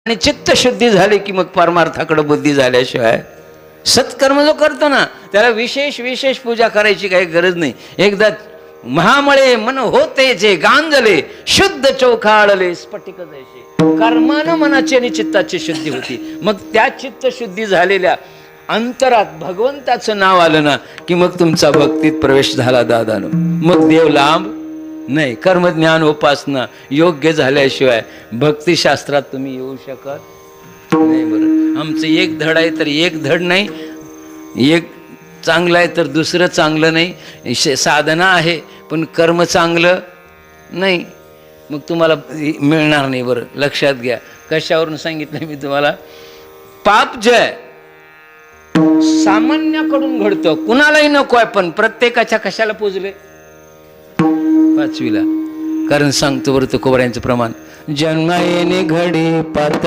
आणि चित्तशुद्धी झाली की मग परमार्थाकडे बुद्धी झाल्याशिवाय सत्कर्म जो करतो ना त्याला विशेष विशेष पूजा करायची काही गरज नाही. एकदा महामळे मन होते जे गांजले शुद्ध चौखाळले स्फटिक जैसे कर्मानं मनाची आणि चित्ताची शुद्धी होती. मग त्या चित्तशुद्धी झालेल्या अंतरात भगवंताचं नाव आलं ना की मग तुमचा भक्तीत प्रवेश झाला दादानो. मग देव लांब नाही. कर्मज्ञान उपासना योग्य झाल्याशिवाय भक्तिशास्त्रात तुम्ही येऊ शकत नाही. बरं, आमचं एक धड आहे तर एक धड नाही, एक चांगलं आहे तर दुसरं चांगलं नाही. साधना आहे पण कर्म चांगलं नाही, मग तुम्हाला मिळणार नाही. बरं लक्षात घ्या. कशावरून सांगितलं मी तुम्हाला? पाप जय सामान्याकडून घडतं, कुणालाही नको आहे, पण प्रत्येकाच्या कशाला पोजले? पाचवीला. कारण सांगतो बरं तुकोबारायांचं प्रमाण. जन्म येणे घडी पार्थ